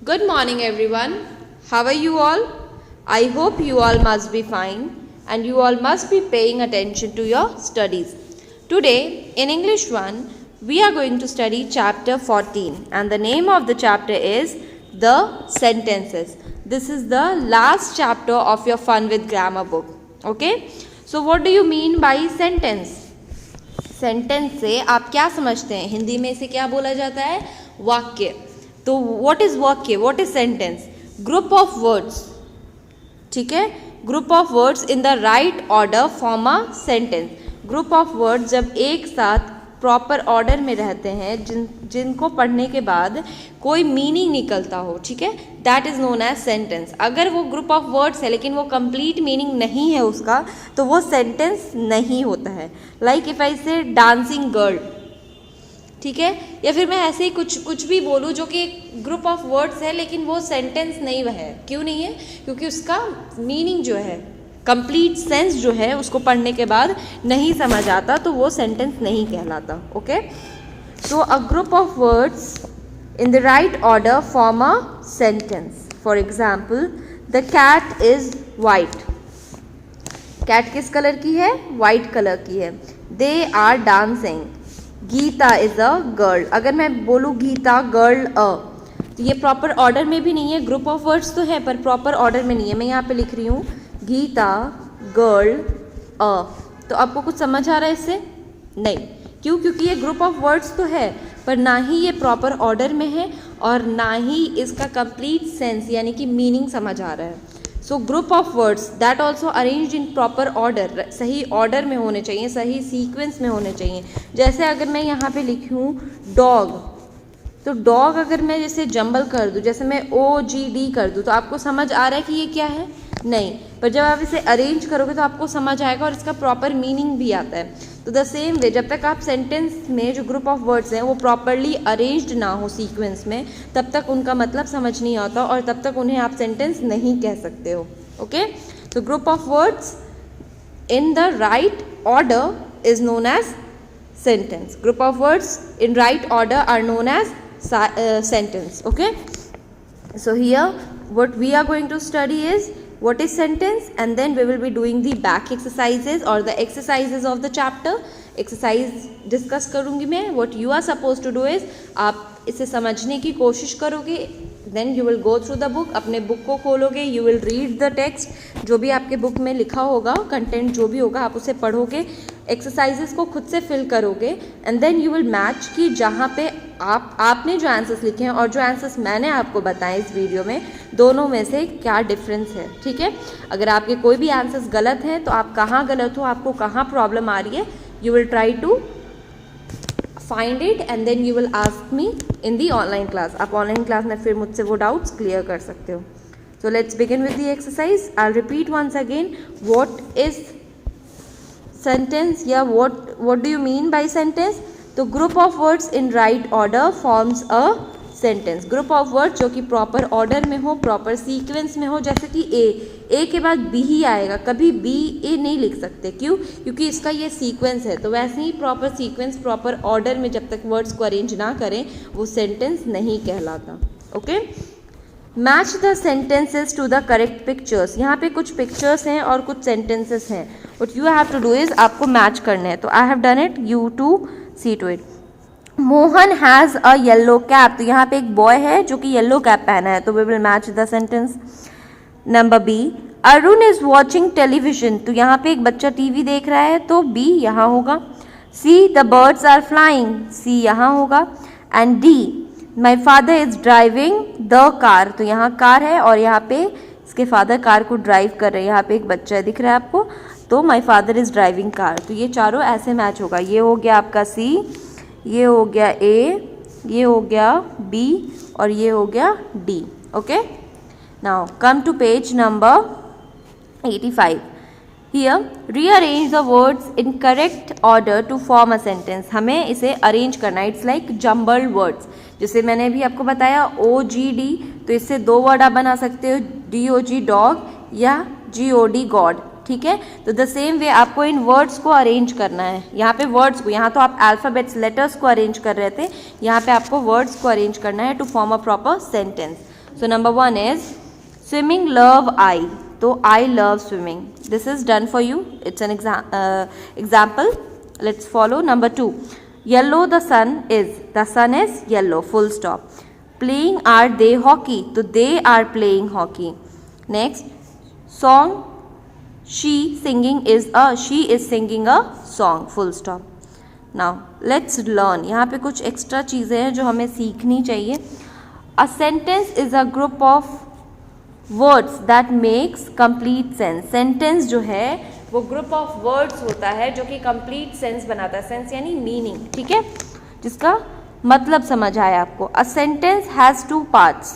Good morning, everyone. How are you all? I hope you all must be fine and you all must be paying attention to your studies. Today, in English 1, we are going to study chapter 14 and the name of the chapter is The Sentences. This is the last chapter of your Fun with Grammar book. Okay? So, what do you mean by sentence? Sentence से आप क्या समझते हैं? हिंदी में इसे क्या बोला जाता है? वाक्य. तो व्हाट इज वाक्य? What is sentence? Group of words. ठीक है, group of words in the right order form a sentence. Group of words जब एक साथ प्रॉपर ऑर्डर में रहते हैं, जिनको पढ़ने के बाद कोई मीनिंग निकलता हो, ठीक है, that is known as sentence. अगर वो ग्रुप ऑफ वर्ड्स है लेकिन वो कंप्लीट मीनिंग नहीं है उसका, तो वो सेंटेंस नहीं होता है. लाइक इफ आई से डांसिंग गर्ल, ठीक है, या फिर मैं ऐसे ही कुछ भी बोलूँ जो कि एक ग्रुप ऑफ वर्ड्स है लेकिन वो सेंटेंस नहीं है. क्यों नहीं है? क्योंकि उसका मीनिंग जो है, कंप्लीट सेंस जो है, उसको पढ़ने के बाद नहीं समझ आता, तो वो सेंटेंस नहीं कहलाता. Okay, so a group of words in the right order form a sentence. For example, the cat is white. Cat किस कलर की है? वाइट कलर की है. They are dancing. Geeta is a girl. अगर मैं बोलूँ गीता गर्ल तो ये प्रॉपर ऑर्डर में भी नहीं है. ग्रुप ऑफ वर्ड्स तो है पर प्रॉपर ऑर्डर में नहीं है. मैं यहाँ पे लिख रही हूँ गीता गर्ल तो आपको कुछ समझ आ रहा है इससे? नहीं. क्यों? क्योंकि ये ग्रुप ऑफ वर्ड्स तो है पर ना ही ये प्रॉपर ऑर्डर में है और ना ही इसका कंप्लीट सेंस यानी कि मीनिंग समझ आ रहा है. So group of words that also arranged in proper order, सही ऑर्डर में होने चाहिए, सही सीक्वेंस में होने चाहिए. जैसे अगर मैं यहाँ पे लिखूँ डॉग, तो डॉग अगर मैं जैसे जंबल कर दूँ, जैसे मैं OGD कर दूँ, तो आपको समझ आ रहा है कि ये क्या है? नहीं. पर जब आप इसे अरेंज करोगे तो आपको समझ आएगा और इसका प्रॉपर मीनिंग भी आता है. तो द सेम वे, जब तक आप सेंटेंस में जो ग्रुप ऑफ वर्ड्स हैं वो प्रॉपरली अरेंज्ड ना हो सीक्वेंस में, तब तक उनका मतलब समझ नहीं आता और तब तक उन्हें आप सेंटेंस नहीं कह सकते हो. ओके, तो group of words in the right order is known as sentence. Group of words in right order are known as sentence. Okay, so here what we are going to study is what is sentence, and then we will be doing the back exercises or the exercises of the chapter. Exercise discuss करूँगी मैं. What you are supposed to do is आप इसे समझने की कोशिश करोगे, then you will go through the book. अपने book को खोलोगे, you will read the text. जो भी आपके बुक में लिखा होगा, कंटेंट जो भी होगा आप उसे पढ़ोगे, एक्सरसाइजेस को खुद से फिल करोगे, and then you will match कि जहाँ पे आपने जो आंसर्स लिखे हैं और जो आंसर्स मैंने आपको बताए इस वीडियो में, दोनों में से क्या डिफरेंस है. ठीक है, अगर आपके कोई भी आंसर्स गलत हैं तो आप कहाँ गलत हो, आपको कहाँ प्रॉब्लम आ रही है, you will try to find it and then you will ask me in the online class. आप ऑनलाइन क्लास में फिर मुझसे वो डाउट्स क्लियर कर सकते हो. So let's begin with the exercise. I will repeat once again what is sentence. Yeah, what do you mean by sentence? तो group of words in right order forms a sentence. group of words जो कि proper order में हो, proper sequence में हो, जैसे कि A के बाद B ही आएगा, कभी B A नहीं लिख सकते. क्यों? क्योंकि इसका ये sequence है. तो वैसे ही proper sequence, proper order में जब तक words को arrange ना करें वो sentence नहीं कहलाता. Okay? Match the sentences to the correct pictures. यहाँ पे कुछ पिक्चर्स हैं और कुछ सेंटेंसेस हैं. What you have to do is आपको मैच करने हैं. तो I have done it, you to see to it. Mohan has a yellow cap. तो यहाँ पे एक बॉय है जो कि येलो कैप पहना है, तो we will match the sentence. Number B, Arun is watching television. तो यहाँ पे एक बच्चा टीवी देख रहा है, तो B यहाँ होगा. C, the birds are flying. C यहाँ होगा. And D, my father is driving the car. तो यहाँ कार है और यहाँ पे इसके फादर कार को ड्राइव कर रहे हैं. यहाँ पे एक बच्चा दिख रहा है आपको, तो माई फादर इज़ ड्राइविंग कार. तो ये चारों ऐसे मैच होगा. ये हो गया आपका C, ये हो गया A, ये हो गया B और ये हो गया D. Okay, now come to page number 85. Here, rearrange the words in correct order to form a sentence. हमें इसे अरेंज करना है. It's like jumbled words. जैसे मैंने भी आपको बताया OGD, तो इससे दो वर्ड आप बना सकते हो, DOG डॉग या GOD गॉड. ठीक है, तो द सेम वे आपको इन वर्ड्स को अरेंज करना है. यहाँ पे वर्ड्स को, यहाँ तो आप अल्फ़ाबेट्स लेटर्स को अरेंज कर रहे थे, यहाँ पे आपको वर्ड्स को अरेंज करना है to form a proper sentence. So number 1 is swimming love I. तो I love swimming. This is done for you. It's an example. Let's follow. Number 2, yellow the sun is. The sun is yellow. Full stop. Playing are they hockey. तो they are playing hockey. Next, song she singing is a. She is singing a song. Full stop. Now let's learn. यहाँ पे कुछ extra चीज़ें हैं जो हमें सीखनी चाहिए. A sentence is a group of words that makes complete sense. Sentence जो है वो ग्रुप ऑफ वर्ड्स होता है जो कि कंप्लीट सेंस बनाता है. सेंस यानी मीनिंग, ठीक है, जिसका मतलब समझ आया आपको. A sentence has 2 parts.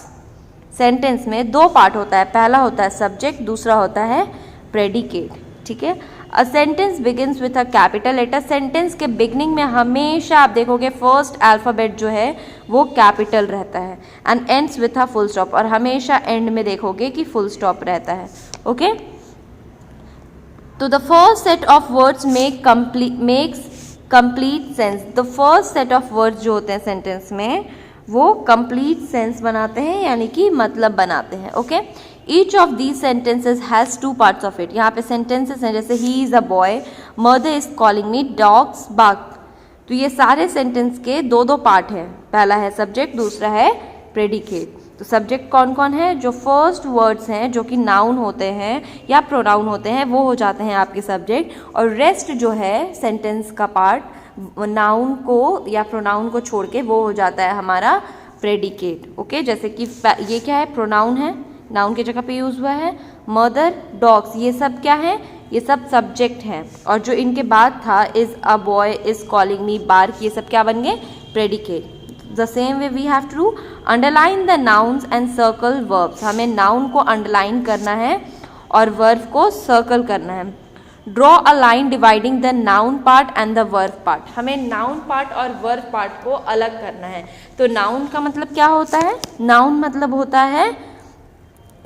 Sentence में 2 पार्ट होता है. पहला होता है सब्जेक्ट, दूसरा होता है प्रेडिकेट, ठीक है. A sentence begins with a capital letter. Sentence के बिगनिंग में हमेशा आप देखोगे फर्स्ट अल्फ़ाबेट जो है वो कैपिटल रहता है. And ends with a full stop. और हमेशा एंड में देखोगे कि फुल स्टॉप रहता है. ओके, तो the first set of words makes complete sense. The first set of words जो होते हैं सेंटेंस में वो कंप्लीट सेंस बनाते हैं, यानी कि मतलब बनाते हैं. Okay, each of these sentences has 2 parts of it. यहाँ पे सेंटेंसेस हैं जैसे he is a boy, mother is calling me, dogs bark. तो ये सारे सेंटेंस के 2 पार्ट हैं. पहला है सब्जेक्ट, दूसरा है प्रेडिकेट. तो सब्जेक्ट कौन कौन है? जो फर्स्ट वर्ड्स हैं जो कि नाउन होते हैं या प्रोनाउन होते हैं वो हो जाते हैं आपके सब्जेक्ट. और रेस्ट जो है सेंटेंस का पार्ट नाउन को या प्रोनाउन को छोड़ के वो हो जाता है हमारा प्रेडिकेट. ओके, जैसे कि ये क्या है? प्रोनाउन है, नाउन की जगह पे यूज़ हुआ है. मदर, डॉग्स, ये सब क्या है? ये सब सब्जेक्ट हैं. और जो इनके बाद था is a boy, is calling me, bark, ये सब क्या बन गए? Predicate. The same way we have to underline the nouns and circle verbs. हमें नाउन को अंडरलाइन करना है और वर्ब को सर्कल करना है. Draw a line dividing the noun part and the verb part. हमें नाउन पार्ट और वर्ब पार्ट को अलग करना है. तो नाउन का मतलब क्या होता है? नाउन मतलब होता है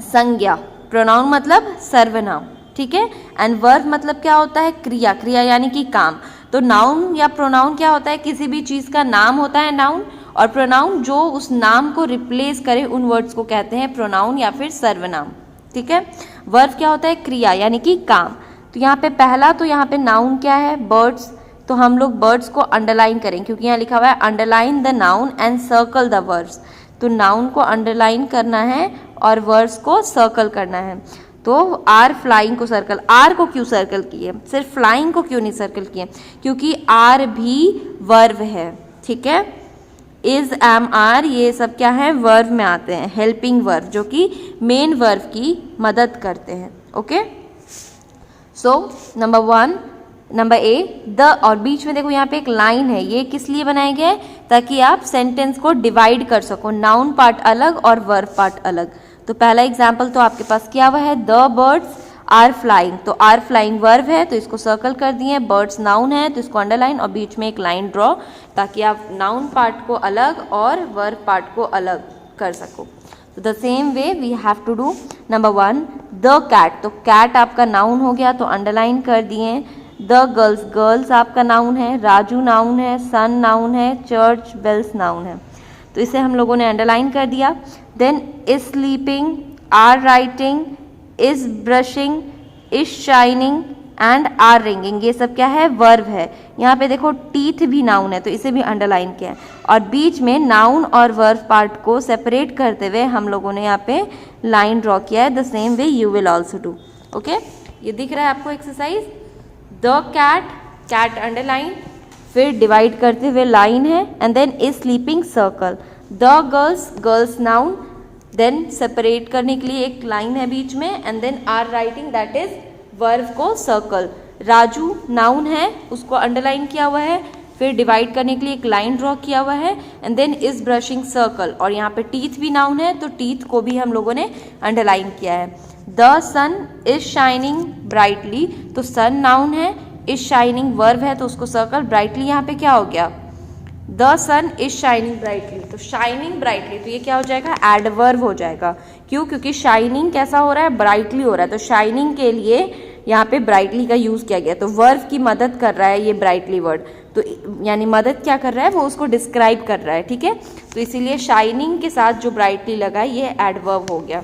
संज्ञा. प्रोनाउन मतलब सर्वनाम, ठीक है. एंड वर्ब मतलब क्या होता है? क्रिया. क्रिया यानी कि काम. तो नाउन या प्रोनाउन क्या होता है? किसी भी चीज़ का नाम होता है नाउन, और प्रोनाउन जो उस नाम को रिप्लेस करे उन वर्ड्स को कहते हैं प्रोनाउन या फिर सर्वनाम, ठीक है. वर्ब क्या होता है? क्रिया यानी कि काम. तो यहाँ पे पहला, तो यहाँ पे नाउन क्या है? बर्ड्स. तो हम लोग बर्ड्स को अंडरलाइन करें क्योंकि यहाँ लिखा हुआ है underline the noun and circle the words. तो नाउन को अंडरलाइन करना है और वर्ड्स को सर्कल करना है. तो आर फ्लाइंग को सर्कल. आर को क्यों सर्कल किए? सिर्फ फ्लाइंग को क्यों नहीं सर्कल किए? क्योंकि आर भी वर्ब है, ठीक है. इज, एम, आर ये सब क्या है? वर्ब में आते हैं. हेल्पिंग वर्ब जो कि मेन वर्ब की मदद करते हैं. Okay, so number 1, number A the. और बीच में देखो यहाँ पे एक लाइन है. ये किस लिए बनाया गया है? ताकि आप सेंटेंस को डिवाइड कर सको. नाउन पार्ट अलग और वर्ब पार्ट अलग. तो पहला एग्जाम्पल तो आपके पास क्या हुआ है? The birds are flying. तो आर फ्लाइंग वर्ब है तो इसको सर्कल कर दिए. बर्ड्स नाउन है तो इसको अंडरलाइन और बीच में एक लाइन ड्रॉ, ताकि आप नाउन पार्ट को अलग और वर्ब पार्ट को अलग कर सको. तो the same way we have to do. Number 1 the cat. तो कैट आपका नाउन हो गया तो अंडरलाइन कर दिए. द गर्ल्स, गर्ल्स आपका नाउन है. राजू नाउन है. सन नाउन है. चर्च बेल्स नाउन है. तो इसे हम लोगों ने अंडरलाइन कर दिया. Then is sleeping, are writing, is brushing, is shining and are ringing, ये सब क्या है? वर्ब है. यहाँ पे देखो टीथ भी नाउन है तो इसे भी अंडरलाइन किया है. और बीच में नाउन और वर्ब पार्ट को सेपरेट करते हुए हम लोगों ने यहाँ पे लाइन ड्रॉ किया है. The same way you will also do. Okay, ये दिख रहा है आपको exercise. The cat, cat underline, फिर डिवाइड करते हुए लाइन है. And then is sleeping circle. The girls, girls noun, then separate करने के लिए एक लाइन है बीच में. And then are writing, that is verb को सर्कल. राजू नाउन है उसको अंडरलाइन किया हुआ है, फिर डिवाइड करने के लिए एक लाइन ड्रॉ किया हुआ है. And then is brushing circle. और यहाँ पे टीथ भी नाउन है तो टीथ को भी हम लोगों ने अंडरलाइन किया है. The sun is shining brightly. तो सन नाउन है, इज शाइनिंग वर्ब है तो उसको सर्कल. ब्राइटली यहाँ पे क्या हो गया? The sun is shining brightly. तो शाइनिंग ब्राइटली, तो ये क्या हो जाएगा? एडवर्ब हो जाएगा. क्यों? क्योंकि शाइनिंग कैसा हो रहा है? ब्राइटली हो रहा है. तो शाइनिंग के लिए यहाँ पे ब्राइटली का यूज़ किया गया. तो वर्ब की मदद कर रहा है ये ब्राइटली वर्ड. तो यानी मदद क्या कर रहा है, वो उसको डिस्क्राइब कर रहा है, ठीक है। तो इसीलिए शाइनिंग के साथ जो ब्राइटली लगा है ये एडवर्ब हो गया।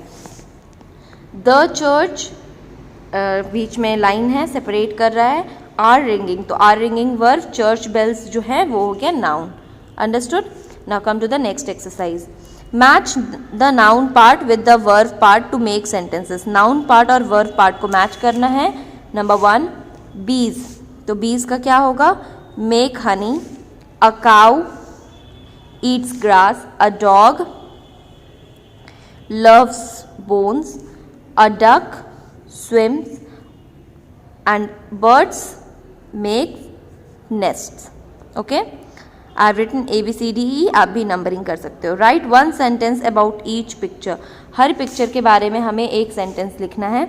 द चर्च बीच में लाइन है, सेपरेट कर रहा है। आर रिंगिंग, तो are ringing verb, church bells जो है वो हो गया noun. Understood. Now come to the next exercise. Match the noun part with the verb part to make sentences. Noun part और वर्ब पार्ट को मैच करना है। नंबर 1 बीज, तो बीज का क्या होगा, make Honey, a cow Yeats grass, a dog loves bones, a duck swims, and birds make nests. Okay, I have written A B C D E, आप भी नंबरिंग कर सकते हो। Write one sentence about each picture. Her picture के बारे में हमें एक सेंटेंस लिखना है।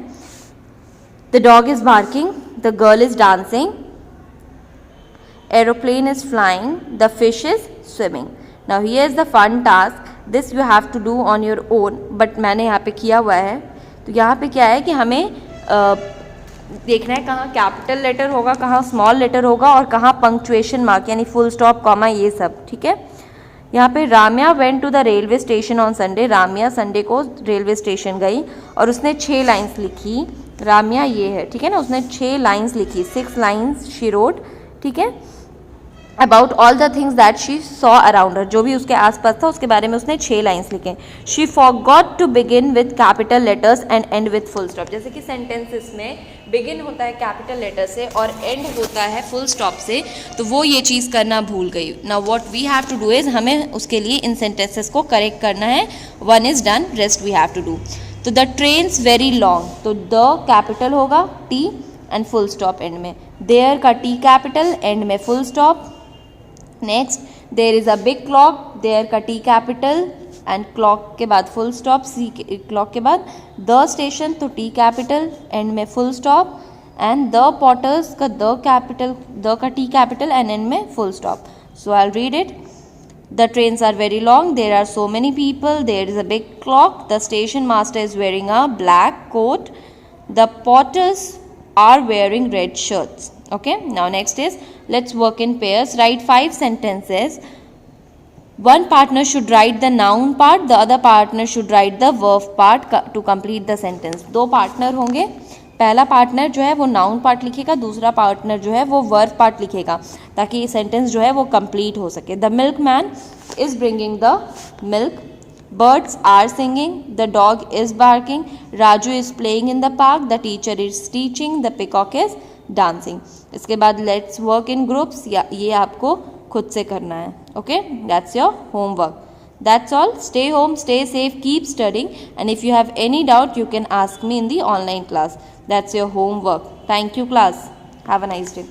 The dog is barking, the girl is dancing, aeroplane is flying, the fish is swimming. Now here is the fun task. This you have to do on your own, but मैंने यहाँ पे किया हुआ है। तो यहाँ पे क्या है कि हमें देखना है कहाँ कैपिटल लेटर होगा, कहाँ स्मॉल लेटर होगा और कहाँ पंक्चुएशन मार्क यानी फुल स्टॉप कॉमा, ये सब, ठीक है। यहाँ पे Ramya went to the railway station on Sunday. Ramya Sunday को रेलवे स्टेशन गई और उसने 6 लाइन्स लिखी। राम्या ये है, ठीक है ना, उसने 6 लाइन्स लिखी, 6 लाइन्स शी रोट, ठीक है। About all the things that she saw around her, जो भी उसके आसपास था उसके बारे में उसने 6 लाइन्स लिखे। She forgot to begin with capital letters and end with full stop. जैसे कि सेंटेंसेस में बिगिन होता है कैपिटल लेटर से और एंड होता है फुल स्टॉप से, तो वो ये चीज़ करना भूल गई। Now what we have to do is, हमें उसके लिए इन सेंटेंसेस को करेक्ट करना है। 1 is done, rest we have to do. तो द ट्रेन्स वेरी लॉन्ग, तो द कैपिटल होगा, T and full stop end में। देयर का टी कैपिटल, एंड में full stop. Next, there is a big clock, there का T capital and clock के बाद full stop, सी क्लॉक के बाद द स्टेशन, तो टी कैपिटल एंड में full stop, and the potters का द कैपिटल, द का टी कैपिटल एंड एंड में full stop. So I read it. The trains are very long, there are so many people, there is a big clock, the station master is wearing a black coat, the potters are wearing red shirts. Okay, now next is, let's work in pairs. Write 5 sentences. One partner should write the noun part, the other partner should write the verb part to complete the sentence. 2 partner होंगे, पहला partner जो है वो noun part लिखेगा, दूसरा partner जो है वो वर्ब पार्ट लिखेगा, ताकि ये सेंटेंस जो है वो कंप्लीट हो सके। The milk man is bringing the milk, birds are singing, the dog is barking, Raju is playing in the park, the teacher is teaching, the peacock is dancing. इसके बाद लेट्स वर्क इन ग्रुप्स, ये आपको खुद से करना है। Okay, that's your homework. That's all. Stay home, stay safe, keep studying, and if you have any doubt you can ask me in the online class. That's your homework. Thank you class. Have a nice day.